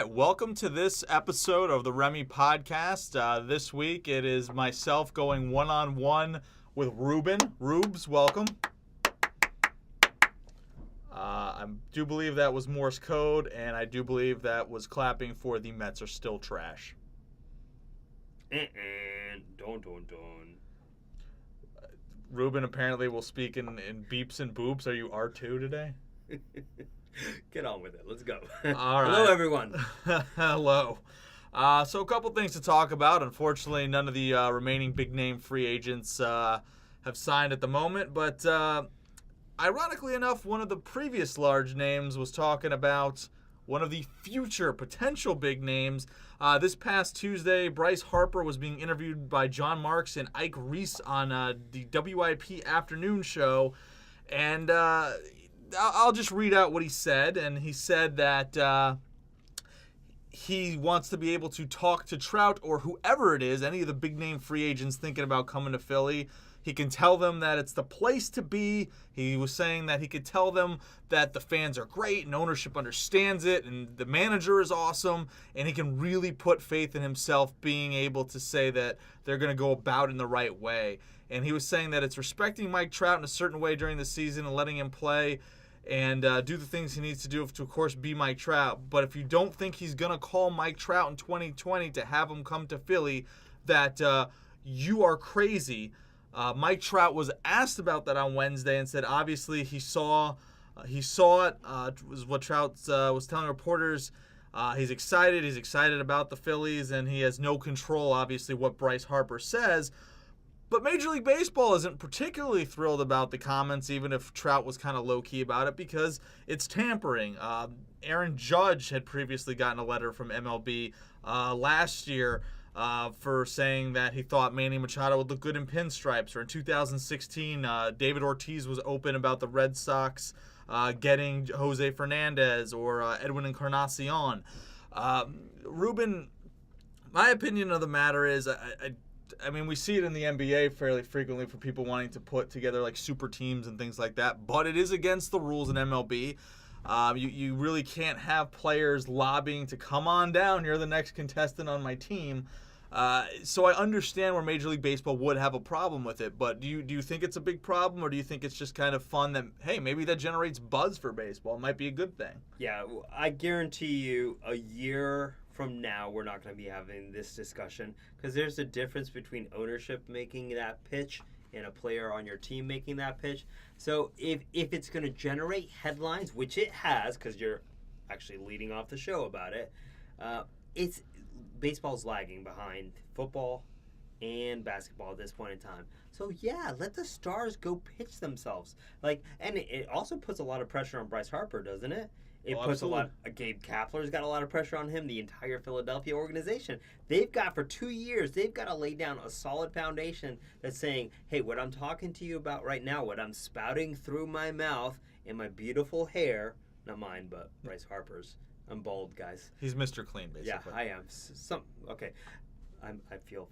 right, welcome to this episode of the Remy Podcast. This week it is myself going one-on-one with Ruben. Rubes, welcome. I do believe that was Morse code, and I do believe that was clapping for the Mets are still trash. Don't. Ruben apparently will speak in beeps and boops. Are you R2 today? Get on with it. Let's go. All right. Hello, everyone. Hello. So a couple things to talk about. Unfortunately, none of the remaining big-name free agents have signed at the moment. But ironically enough, one of the previous large names was talking about one of the future potential big names. This past Tuesday, Bryce Harper was being interviewed by John Marks and Ike Reese on the WIP afternoon show. And I'll just read out what he said. And he said that he wants to be able to talk to Trout or whoever it is, any of the big-name free agents thinking about coming to Philly. He can tell them that it's the place to be. He was saying that he could tell them that the fans are great and ownership understands it and the manager is awesome, and he can really put faith in himself being able to say that they're going to go about in the right way. And he was saying that it's respecting Mike Trout in a certain way during the season and letting him play and do the things he needs to do to, of course, be Mike Trout. But if you don't think he's going to call Mike Trout in 2020 to have him come to Philly, that you are crazy. Mike Trout was asked about that on Wednesday and said obviously he saw it. Was what Trout was telling reporters. He's excited. He's excited about the Phillies, and he has no control, obviously, what Bryce Harper says. But Major League Baseball isn't particularly thrilled about the comments, even if Trout was kind of low-key about it, because it's tampering. Aaron Judge had previously gotten a letter from MLB last year for saying that he thought Manny Machado would look good in pinstripes. Or in 2016, David Ortiz was open about the Red Sox getting Jose Fernandez or Edwin Encarnacion. Ruben, my opinion of the matter is, I mean, we see it in the NBA fairly frequently for people wanting to put together like super teams and things like that, but it is against the rules in MLB. You really can't have players lobbying to come on down. You're the next contestant on my team. So I understand where Major League Baseball would have a problem with it, but do you think it's a big problem, or do you think it's just kind of fun that, hey, maybe that generates buzz for baseball? It might be a good thing. Yeah, I guarantee you a year from now we're not going to be having this discussion, because there's a difference between ownership making that pitch and a player on your team making that pitch. So if it's going to generate headlines, which it has, because you're actually leading off the show about it, baseball's lagging behind football and basketball at this point in time. So yeah, let the stars go pitch themselves. And it also puts a lot of pressure on Bryce Harper, doesn't it? It puts a lot. Gabe Kapler's got a lot of pressure on him. The entire Philadelphia organization. They've got, for 2 years, they've got to lay down a solid foundation that's saying, hey, what I'm talking to you about right now, what I'm spouting through my mouth and my beautiful hair, not mine, but Bryce Harper's. I'm bald, guys. He's Mr. Clean, basically. Yeah, I am. Okay, I feel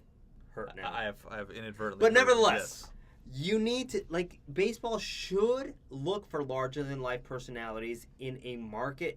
hurt now. I have inadvertently. But nevertheless. You need to, baseball should look for larger-than-life personalities in a market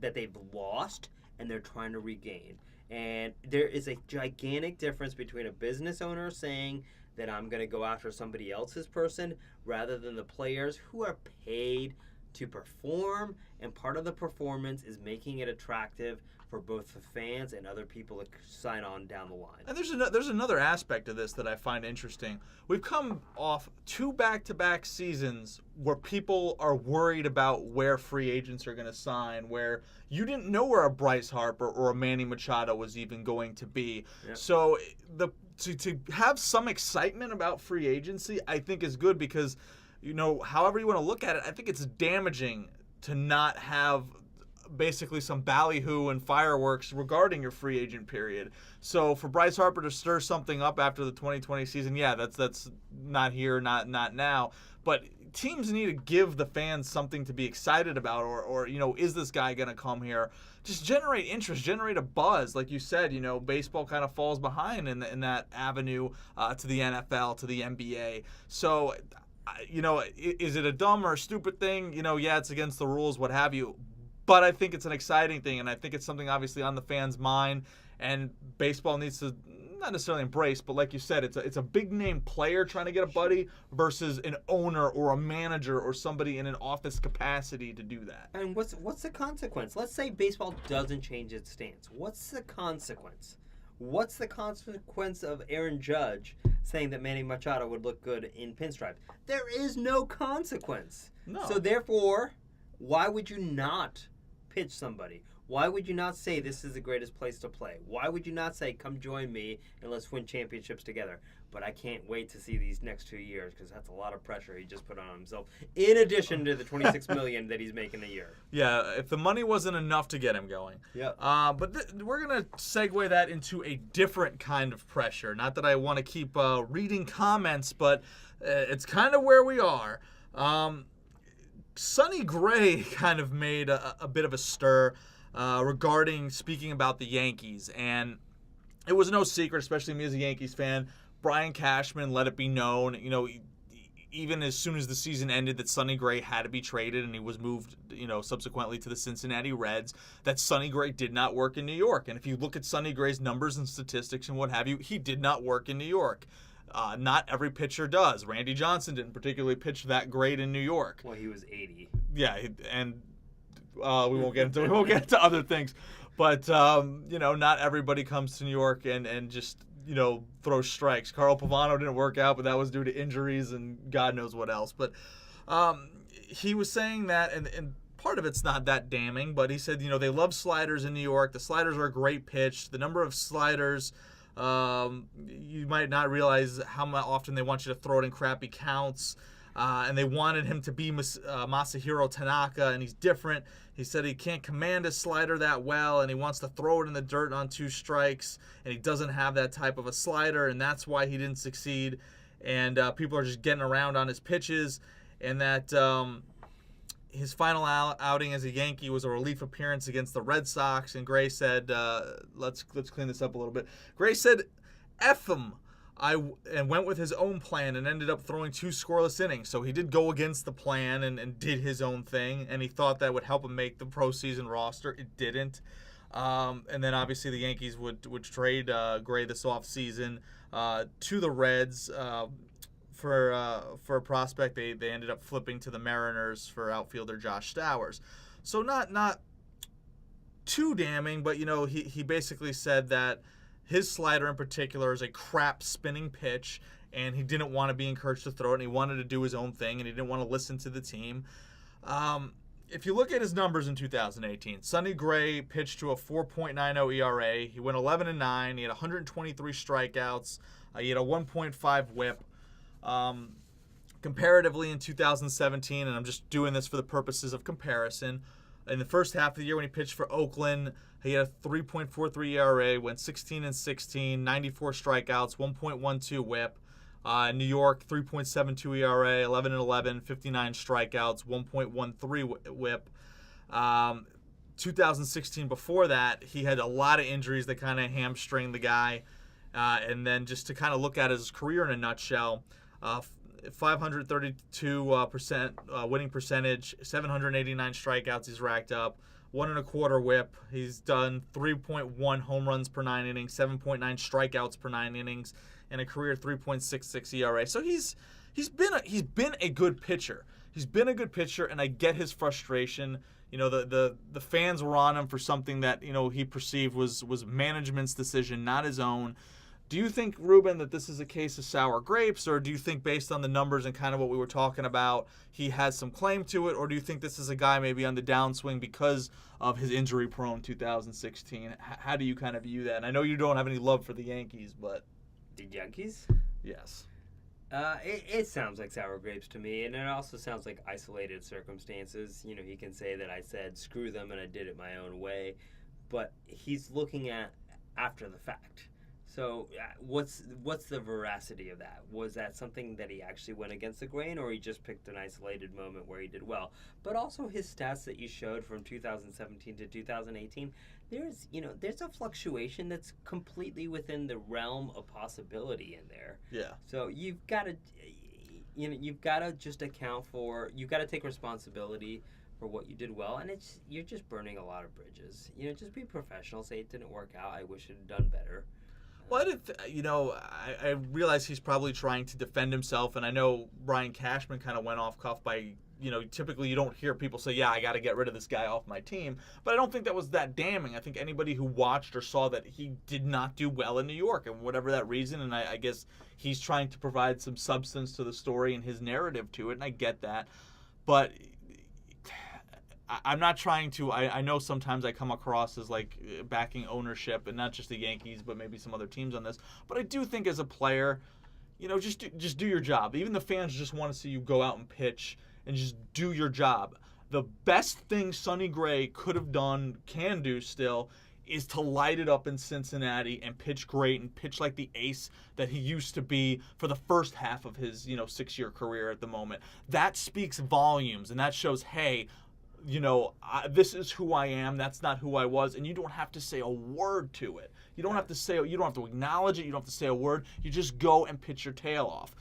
that they've lost and they're trying to regain. And there is a gigantic difference between a business owner saying that I'm going to go after somebody else's person rather than the players who are paid to perform, and part of the performance is making it attractive for both the fans and other people to sign on down the line. And there's another aspect of this that I find interesting. We've come off 2 back-to-back seasons where people are worried about where free agents are going to sign, where you didn't know where a Bryce Harper or a Manny Machado was even going to be. Yep. So to have some excitement about free agency, I think is good, because, however you want to look at it, I think it's damaging to not have basically some ballyhoo and fireworks regarding your free agent period. So for Bryce Harper to stir something up after the 2020 season, yeah, that's not here, not now. But teams need to give the fans something to be excited about, or is this guy going to come here? Just generate interest, generate a buzz. Like you said, baseball kind of falls behind in that avenue to the NFL, to the NBA. So, is it a dumb or a stupid thing? Yeah, it's against the rules, what have you. But I think it's an exciting thing, and I think it's something obviously on the fans' mind, and baseball needs to not necessarily embrace, but like you said, it's a big name player trying to get a buddy versus an owner or a manager or somebody in an office capacity to do that. And what's the consequence? Let's say baseball doesn't change its stance. What's the consequence? What's the consequence of Aaron Judge saying that Manny Machado would look good in pinstripe? There is no consequence. No. So therefore, why would you not pitch somebody? Why would you not say this is the greatest place to play? Why would you not say, come join me and let's win championships together? But I can't wait to see these next 2 years because that's a lot of pressure he just put on himself, in addition to the $26 million that he's making a year. Yeah, if the money wasn't enough to get him going. Yep. But we're going to segue that into a different kind of pressure. Not that I want to keep reading comments, but it's kind of where we are. Sonny Gray kind of made a bit of a stir regarding speaking about the Yankees. And it was no secret, especially me as a Yankees fan, Brian Cashman let it be known, even as soon as the season ended, that Sonny Gray had to be traded and he was moved, subsequently to the Cincinnati Reds, that Sonny Gray did not work in New York. And if you look at Sonny Gray's numbers and statistics and what have you, he did not work in New York. Not every pitcher does. Randy Johnson didn't particularly pitch that great in New York. Well, he was 80. Yeah, and we won't get into other things, but not everybody comes to New York and just throws strikes. Carl Pavano didn't work out, but that was due to injuries and God knows what else. But he was saying that, and part of it's not that damning, but he said they love sliders in New York. The sliders are a great pitch. The number of sliders. You might not realize how often they want you to throw it in crappy counts. And they wanted him to be Masahiro Tanaka, and he's different. He said he can't command his slider that well, and he wants to throw it in the dirt on 2 strikes, and he doesn't have that type of a slider, and that's why he didn't succeed. And people are just getting around on his pitches, and that his final outing as a Yankee was a relief appearance against the Red Sox, and Gray said, let's clean this up a little bit. Gray said, F him. And went with his own plan and ended up throwing 2 scoreless innings. So he did go against the plan and did his own thing, and he thought that would help him make the postseason roster. It didn't. And then obviously the Yankees would trade Gray this offseason to the Reds for a prospect. They ended up flipping to the Mariners for outfielder Josh Stowers. So not too damning, but he basically said that his slider in particular is a crap spinning pitch, and he didn't want to be encouraged to throw it, and he wanted to do his own thing, and he didn't want to listen to the team. If you look at his numbers in 2018, Sonny Gray pitched to a 4.90 ERA. He went 11-9. He had 123 strikeouts. He had a 1.5 WHIP. Comparatively in 2017, and I'm just doing this for the purposes of comparison, in the first half of the year when he pitched for Oakland, he had a 3.43 ERA, went 16-16, 94 strikeouts, 1.12 WHIP. New York, 3.72 ERA, 11-11, 59 strikeouts, 1.13 WHIP. 2016 before that, he had a lot of injuries that kind of hamstringed the guy. And then just to kind of look at his career in a nutshell, 532% winning percentage, 789 strikeouts he's racked up, 1.25 WHIP. He's done 3.1 home runs per 9 innings, 7.9 strikeouts per 9 innings, and a career 3.66 ERA. So he's been a good pitcher. He's been a good pitcher, and I get his frustration. The fans were on him for something that he perceived was management's decision, not his own. Do you think, Ruben, that this is a case of sour grapes, or do you think based on the numbers and kind of what we were talking about, he has some claim to it, or do you think this is a guy maybe on the downswing because of his injury-prone 2016? How do you kind of view that? And I know you don't have any love for the Yankees, but... The Yankees? Yes. It sounds like sour grapes to me, and it also sounds like isolated circumstances. He can say that I said, screw them, and I did it my own way, but he's looking at after the fact. So what's the veracity of that? Was that something that he actually went against the grain, or he just picked an isolated moment where he did well? But also his stats that you showed from 2017 to 2018, there's a fluctuation that's completely within the realm of possibility in there. Yeah. So you've got to just account for, you've got to take responsibility for what you did well, and you're just burning a lot of bridges. Just be professional. Say it didn't work out. I wish it had done better. Well, I realize he's probably trying to defend himself, and I know Brian Cashman kind of went off cuff by, typically you don't hear people say, yeah, I got to get rid of this guy off my team, but I don't think that was that damning. I think anybody who watched or saw that he did not do well in New York, and whatever that reason, and I guess he's trying to provide some substance to the story and his narrative to it, and I get that, but I'm not trying to. I know sometimes I come across as like backing ownership, and not just the Yankees, but maybe some other teams on this. But I do think as a player, just do your job. Even the fans just want to see you go out and pitch and just do your job. The best thing Sonny Gray could have done, can do still, is to light it up in Cincinnati and pitch great and pitch like the ace that he used to be for the first half of his 6-year career at the moment. That speaks volumes, and that shows, hey, this is who I am. That's not who I was. And you don't have to say a word to it. You don't have to acknowledge it. You don't have to say a word. You just go and pitch your tail off.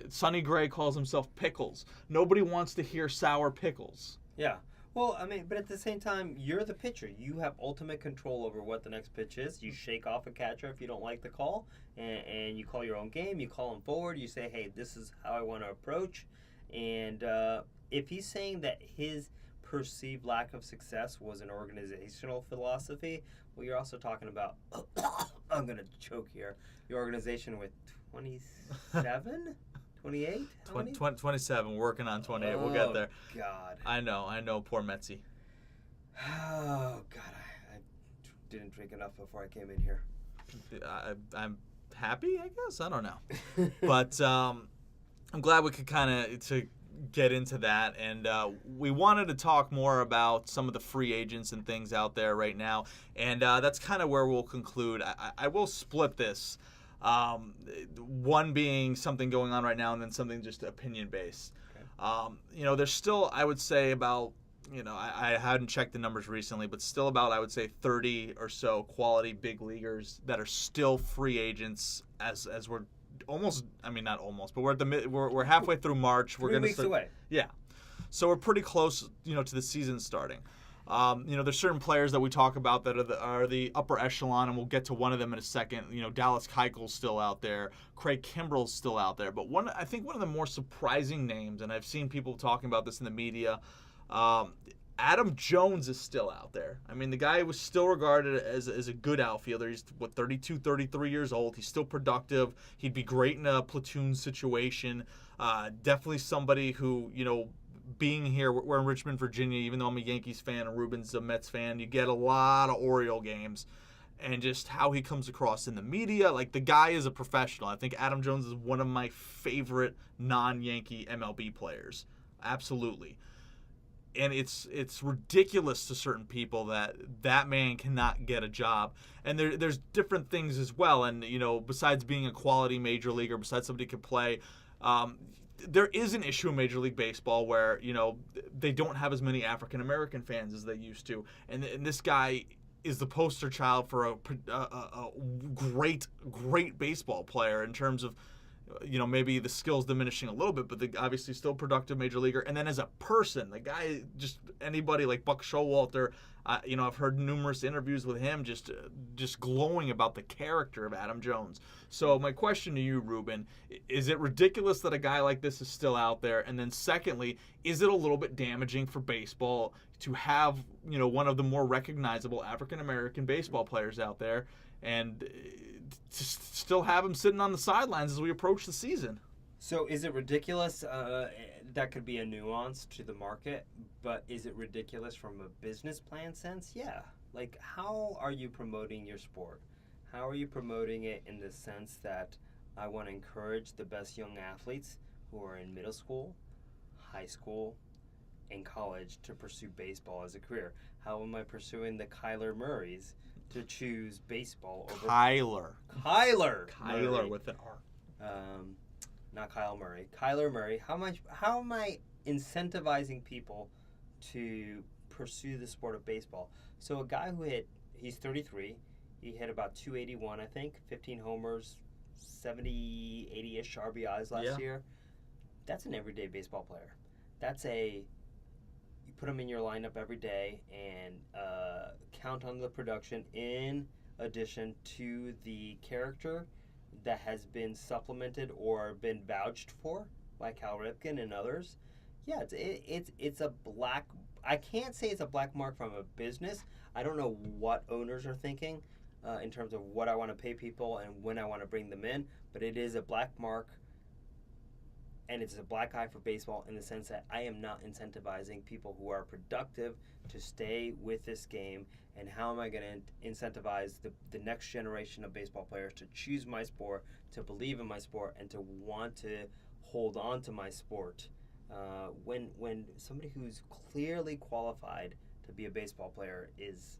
Sonny Gray calls himself Pickles. Nobody wants to hear sour pickles. Yeah. Well, but at the same time, you're the pitcher. You have ultimate control over what the next pitch is. You shake off a catcher if you don't like the call, and you call your own game. You call him forward. You say, hey, this is how I want to approach. And if he's saying that his perceived lack of success was an organizational philosophy, well, you're also talking about, I'm going to choke here, your organization with 27? 28? 27, working on 28. We'll get there. God. I know, poor Metzi. Oh, God, I didn't drink enough before I came in here. I'm happy, I guess. I don't know. But I'm glad we could kind of get into that, and we wanted to talk more about some of the free agents and things out there right now, and that's kind of where we'll conclude. I will split this, one being something going on right now and then something just opinion based. Okay. There's still, I would say, about I hadn't checked the numbers recently, but still about, I would say, 30 or so quality big leaguers that are still free agents as we're almost, not almost, but we're halfway through March. We're 3 weeks away. Yeah, so we're pretty close, to the season starting. There's certain players that we talk about that are the upper echelon, and we'll get to one of them in a second. Dallas Keuchel's still out there, Craig Kimbrell's still out there, but I think one of the more surprising names, and I've seen people talking about this in the media, Adam Jones is still out there. The guy was still regarded as a good outfielder. He's, 32, 33 years old. He's still productive. He'd be great in a platoon situation. Definitely somebody who, being here, we're in Richmond, Virginia, even though I'm a Yankees fan and Ruben's a Mets fan, you get a lot of Oriole games. And just how he comes across in the media, like the guy is a professional. I think Adam Jones is one of my favorite non-Yankee MLB players. Absolutely. And it's ridiculous to certain people that man cannot get a job. And there's different things as well. And, besides being a quality major leaguer, besides somebody who can play, there is an issue in Major League Baseball where, they don't have as many African-American fans as they used to. And this guy is the poster child for a great baseball player in terms of, maybe the skills diminishing a little bit, but obviously still productive major leaguer. And then as a person, the guy, just anybody like Buck Showalter, I've heard numerous interviews with him just glowing about the character of Adam Jones. So my question to you, Ruben, is it ridiculous that a guy like this is still out there? And then secondly, is it a little bit damaging for baseball to have, one of the more recognizable African-American baseball players out there and to still have him sitting on the sidelines as we approach the season? So is it ridiculous? That could be a nuance to the market, but is it ridiculous from a business plan sense? Yeah. Like, how are you promoting your sport? How are you promoting it in the sense that I want to encourage the best young athletes who are in middle school, high school, and college to pursue baseball as a career? How am I pursuing the Kyler Murrays to choose baseball over Kyler Murray. With an R. Not Kyle Murray. Kyler Murray. How am I incentivizing people to pursue the sport of baseball? So a guy he's 33. He hit about 281, I think, 15 homers, 70, 80-ish RBIs last year. That's an everyday baseball player. That's a you put him in your lineup every day and count on the production in addition to the character that has been supplemented or been vouched for by Cal Ripken and others. Yeah, it's a black. I can't say it's a black mark from a business. I don't know what owners are thinking in terms of what I want to pay people and when I want to bring them in, but it is a black mark, and it's a black eye for baseball in the sense that I am not incentivizing people who are productive to stay with this game. And how am I going to incentivize the next generation of baseball players to choose my sport, to believe in my sport, and to want to hold on to my sport when somebody who's clearly qualified to be a baseball player is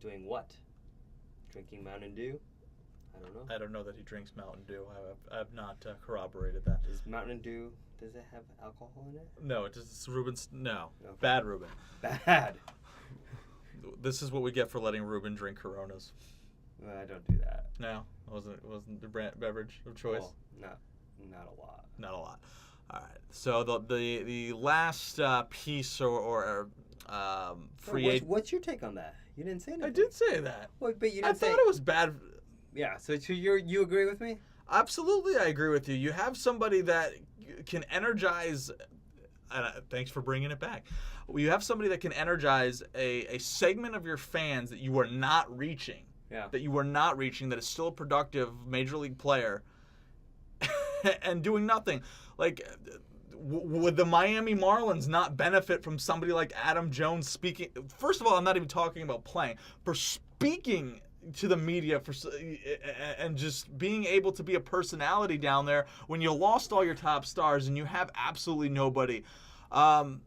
doing what? Drinking Mountain Dew? I don't know. I don't know that he drinks Mountain Dew. I have not corroborated that. Is Mountain Dew, does it have alcohol in it? No, it's Ruben's. No. Okay. Bad Ruben. Bad. This is what we get for letting Ruben drink Coronas. Well, I don't do that. No, it wasn't the beverage of choice. Well, not a lot. Not a lot. All right. So the last piece or free agent. What's your take on that? You didn't say anything. I did say that. Well, but you didn't I thought it was bad. Yeah. So you agree with me? Absolutely, I agree with you. You have somebody that can energize. Thanks for bringing it back. You have somebody that can energize a segment of your fans that you are not reaching. Yeah. That you are not reaching. That is still a productive major league player, and doing nothing. Like, would the Miami Marlins not benefit from somebody like Adam Jones speaking? First of all, I'm not even talking about playing. For speaking to the media and just being able to be a personality down there when you lost all your top stars and you have absolutely nobody. I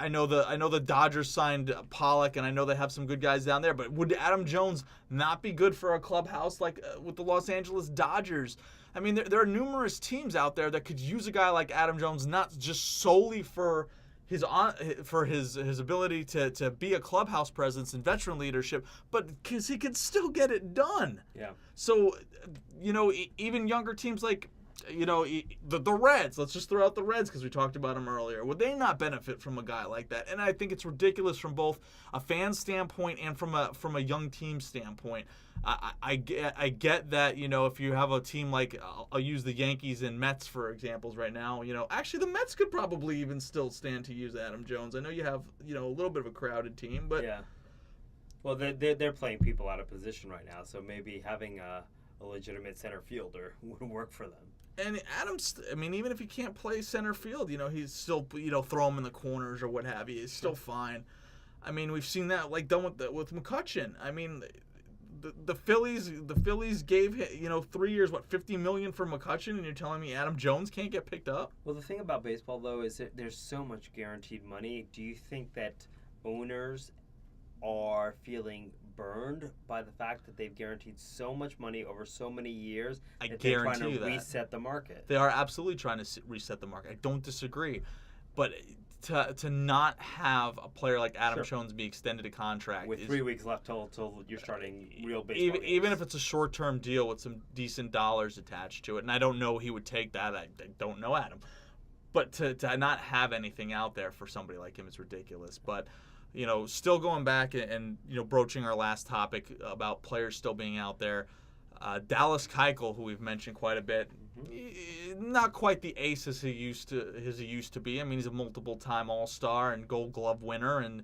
know the Dodgers signed Pollock, and I know they have some good guys down there, but would Adam Jones not be good for a clubhouse like with the Los Angeles Dodgers? I mean, there are numerous teams out there that could use a guy like Adam Jones, not just solely for his ability to be a clubhouse presence and veteran leadership, but because he could still get it done. Yeah. So, even younger teams like, the Reds, let's just throw out the Reds because we talked about them earlier. Would they not benefit from a guy like that? And I think it's ridiculous from both a fan standpoint and from a young team standpoint. I get that, if you have a team like, I'll use the Yankees and Mets for examples right now. Actually the Mets could probably even still stand to use Adam Jones. I know you have, a little bit of a crowded team, but yeah. Well, they're playing people out of position right now, so maybe having a legitimate center fielder would work for them. And Adams, even if he can't play center field, he's still, throw him in the corners or what have you. He's still fine. We've seen that done with McCutchen. The Phillies gave 3 years, $50 million for McCutchen, and you're telling me Adam Jones can't get picked up? Well, the thing about baseball though is that there's so much guaranteed money. Do you think that owners are feeling burned by the fact that they've guaranteed so much money over so many years that they're trying to reset the market? They are absolutely trying to reset the market. I don't disagree, but to not have a player like Adam Jones be extended a contract with 3 weeks left till you're starting real baseball games. Even if it's a short-term deal with some decent dollars attached to it, and I don't know he would take that. I don't know Adam, but to not have anything out there for somebody like him is ridiculous. But still going back and broaching our last topic about players still being out there, Dallas Keuchel, who we've mentioned quite a bit, not quite the ace as he used to be. He's a multiple-time All-Star and Gold Glove winner, and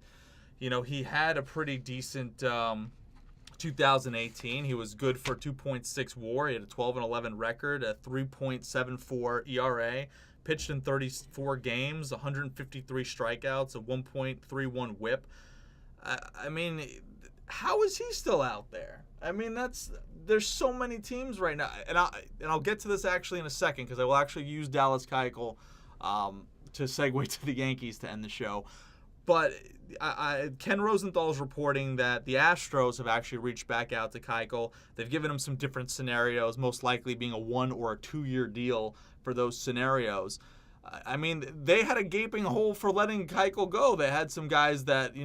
he had a pretty decent 2018. He was good for 2.6 WAR. He had a 12-11 record, a 3.74 ERA. Pitched in 34 games, 153 strikeouts, a 1.31 WHIP. How is he still out there? There's so many teams right now, and I'll get to this actually in a second because I will actually use Dallas Keuchel to segue to the Yankees to end the show. But Ken Rosenthal is reporting that the Astros have actually reached back out to Keuchel. They've given him some different scenarios, most likely being a 1 or a 2 year deal for those scenarios. They had a gaping hole for letting Keuchel go. They had some guys that,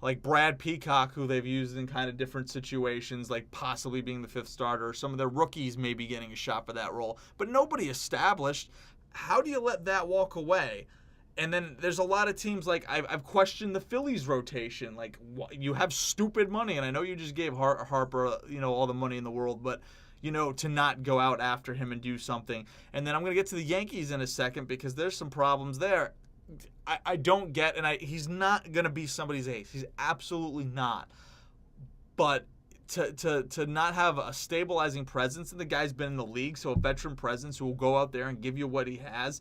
like Brad Peacock, who they've used in kind of different situations, like possibly being the 5th starter. Some of their rookies may be getting a shot for that role, but nobody established. How do you let that walk away? And then there's a lot of teams, like, I've questioned the Phillies rotation. Like, you have stupid money, and I know you just gave Harper, all the money in the world, but, to not go out after him and do something. And then I'm going to get to the Yankees in a second because there's some problems there. I don't get, and he's not going to be somebody's ace. He's absolutely not. But to not have a stabilizing presence, and the guy's been in the league, so a veteran presence who will go out there and give you what he has.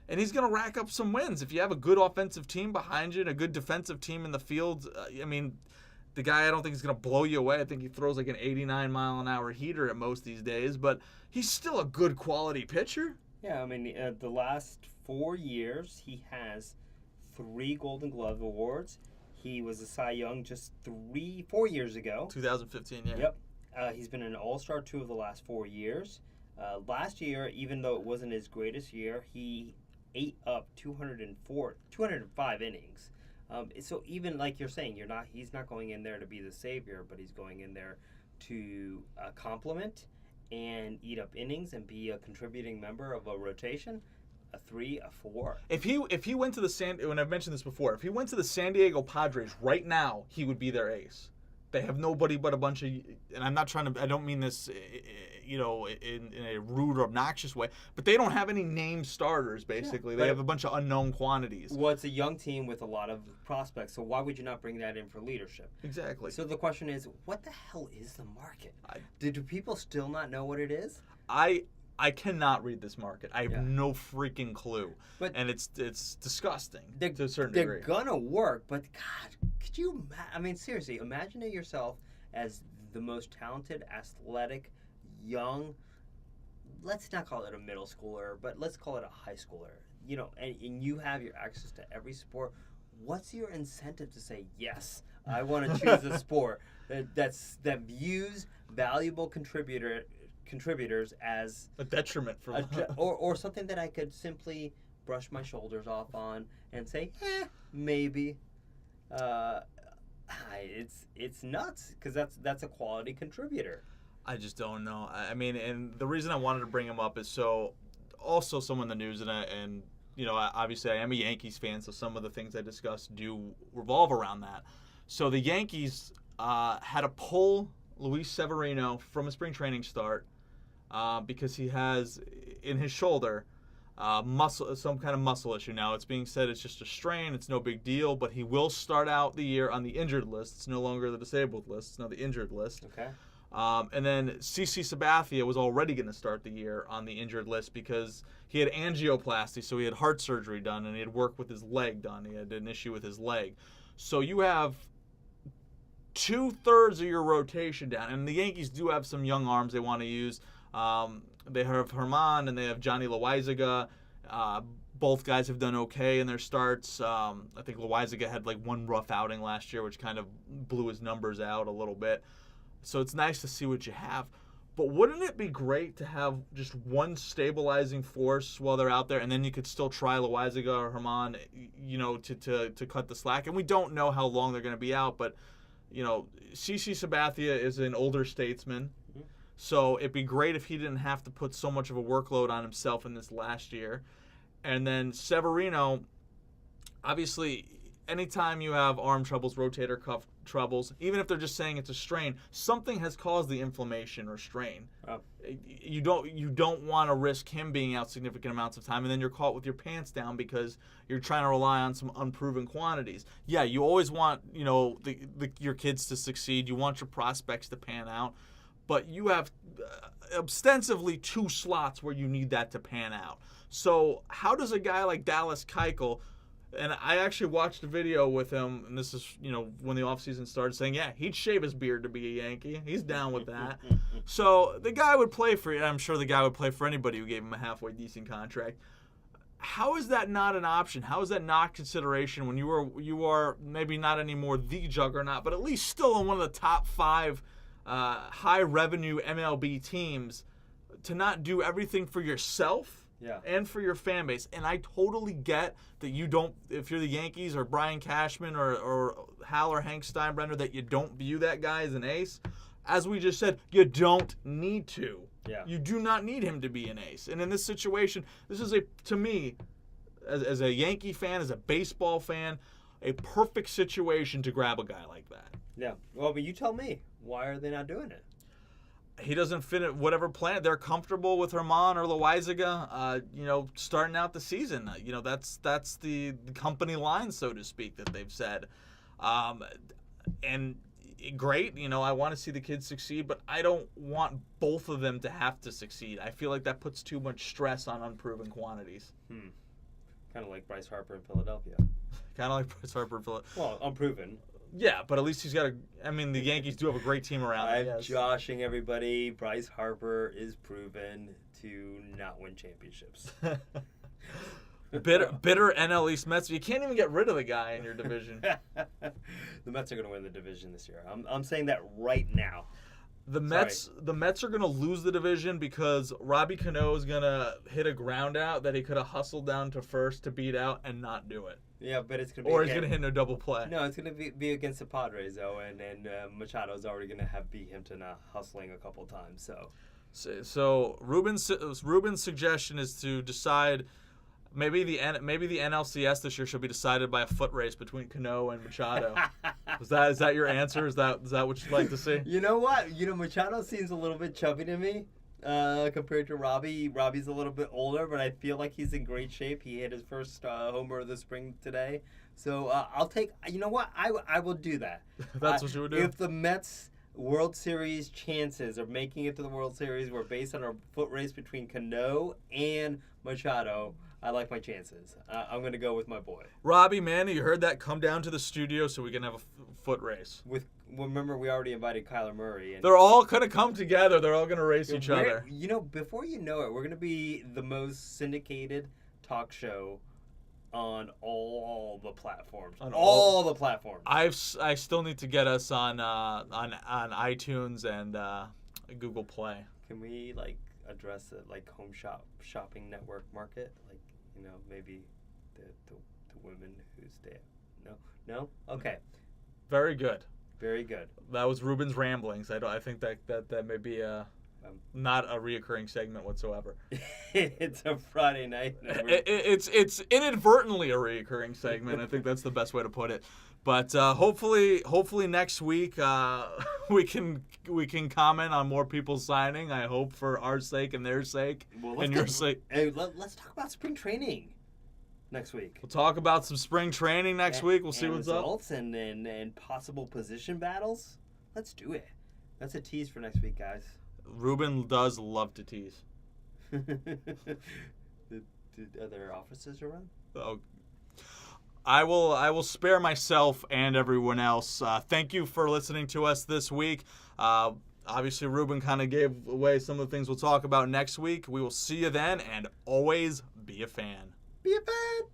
And he's going to rack up some wins. If you have a good offensive team behind you and a good defensive team in the field, the guy I don't think is going to blow you away. I think he throws like an 89-mile-an-hour heater at most these days, but he's still a good quality pitcher. Yeah, the last 4 years, he has 3 Golden Glove awards. He was a Cy Young just 4 years ago. 2015, yeah. Yep. He's been an All-Star 2 of the last 4 years. Last year, even though it wasn't his greatest year, he ate up 205 innings. So even like you're saying, he's not going in there to be the savior, but he's going in there to complement and eat up innings and be a contributing member of a rotation. A 3, a 4. If he went to when I've mentioned this before, if he went to the San Diego Padres right now, he would be their ace. They have nobody but a bunch of, and I don't mean this, in a rude or obnoxious way, but they don't have any named starters, basically. Yeah, they have a bunch of unknown quantities. Well, it's a young team with a lot of prospects, so why would you not bring that in for leadership? Exactly. So the question is, what the hell is the market? Do people still not know what it is? I cannot read this market. I have no freaking clue. And it's disgusting to a certain degree. They're going to work, but God, could you seriously, imagine yourself as the most talented, athletic, young, let's not call it a middle schooler, but let's call it a high schooler, and you have your access to every sport. What's your incentive to say, yes, I want to choose a sport that views valuable contributors as a detriment for or something that I could simply brush my shoulders off on and say, maybe. It's nuts because that's a quality contributor. I just don't know. And the reason I wanted to bring him up is so also someone in the news, and obviously I am a Yankees fan, so some of the things I discuss do revolve around that. So the Yankees had to pull Luis Severino from a spring training start because he has in his shoulder some kind of muscle issue. Now it's being said it's just a strain, it's no big deal, but he will start out the year on the injured list. It's no longer the disabled list, it's now the injured list. Okay. And then CC Sabathia was already going to start the year on the injured list because he had angioplasty, so he had heart surgery done, and he had work with his leg done. He had an issue with his leg. So you have 2/3 of your rotation down, and the Yankees do have some young arms they want to use. They have Herman and they have Johnny Loaizaga. Both guys have done okay in their starts. I think Loaizaga had like one rough outing last year, which kind of blew his numbers out a little bit. So it's nice to see what you have. But wouldn't it be great to have just one stabilizing force while they're out there, and then you could still try Loaizaga or Herman, to cut the slack? And we don't know how long they're going to be out, but CC Sabathia is an older statesman. So it'd be great if he didn't have to put so much of a workload on himself in this last year. And then Severino, obviously, anytime you have arm troubles, rotator cuff troubles, even if they're just saying it's a strain, something has caused the inflammation or strain. Oh. You don't want to risk him being out significant amounts of time, and then you're caught with your pants down because you're trying to rely on some unproven quantities. Yeah, you always want your kids to succeed. You want your prospects to pan out. But you have ostensibly 2 slots where you need that to pan out. So how does a guy like Dallas Keuchel, and I actually watched a video with him, and this is, when the offseason started, saying, yeah, he'd shave his beard to be a Yankee. He's down with that. So the guy would play for, I'm sure the guy would play for anybody who gave him a halfway decent contract. How is that not an option? How is that not consideration when you are maybe not anymore the juggernaut, but at least still in one of the top 5 high revenue MLB teams, to not do everything for yourself and for your fan base? And I totally get that you don't, if you're the Yankees or Brian Cashman or Hal or Hank Steinbrenner, that you don't view that guy as an ace. As we just said, you don't need to. Yeah. You do not need him to be an ace. And in this situation, this is to me, as a Yankee fan, as a baseball fan, a perfect situation to grab a guy like that. Yeah. Well, but you tell me, why are they not doing it? He doesn't fit at whatever plan. They're comfortable with Herman or Loaizaga, starting out the season. That's the company line, so to speak, that they've said. And great, I want to see the kids succeed, but I don't want both of them to have to succeed. I feel like that puts too much stress on unproven quantities. Kind of like Bryce Harper in Philadelphia. Kind of like Bryce Harper in Philadelphia. Well, unproven. Yeah, but at least he's got the Yankees do have a great team around him. I'm joshing everybody. Bryce Harper is proven to not win championships. bitter NL East Mets. You can't even get rid of the guy in your division. The Mets are going to win the division this year. I'm saying that right now. The Mets are going to lose the division because Robbie Cano is going to hit a ground out that he could have hustled down to first to beat out and not do it. Yeah, but it's going to be... Or he's going to hit a double play. No, it's going to be against the Padres, though, and Machado's already going to have beat him to not hustling a couple times, So Ruben's suggestion is to decide... Maybe the NLCS this year should be decided by a foot race between Cano and Machado. Is that your answer? Is that what you'd like to see? You know what? Machado seems a little bit chubby to me compared to Robbie. Robbie's a little bit older, but I feel like he's in great shape. He hit his first homer of the spring today. So I'll take. You know what? I will do that. That's what you would do. If the Mets World Series chances of making it to the World Series were based on a foot race between Cano and Machado, I like my chances. I'm going to go with my boy. Robbie, man, you heard that? Come down to the studio so we can have a foot race. Remember, we already invited Kyler Murray. And they're all going to come together. They're all going to race each other. Before you know it, we're going to be the most syndicated talk show on all the platforms. On all the platforms. I still need to get us on iTunes and Google Play. Can we address the home shopping network market? Maybe the women who stay. No. Okay. Very good. Very good. That was Ruben's ramblings. I think that may be not a reoccurring segment whatsoever. It's a Friday night. It's inadvertently a reoccurring segment. I think that's the best way to put it. But hopefully next week we can comment on more people signing. I hope for our sake and their sake and your sake. Hey, let's talk about spring training next week. We'll talk about some spring training next week. We'll see what's results up. And possible position battles. Let's do it. That's a tease for next week, guys. Ruben does love to tease. Are there offices around? Oh. I will spare myself and everyone else. Thank you for listening to us this week. Obviously, Ruben kind of gave away some of the things we'll talk about next week. We will see you then, and always be a fan. Be a fan.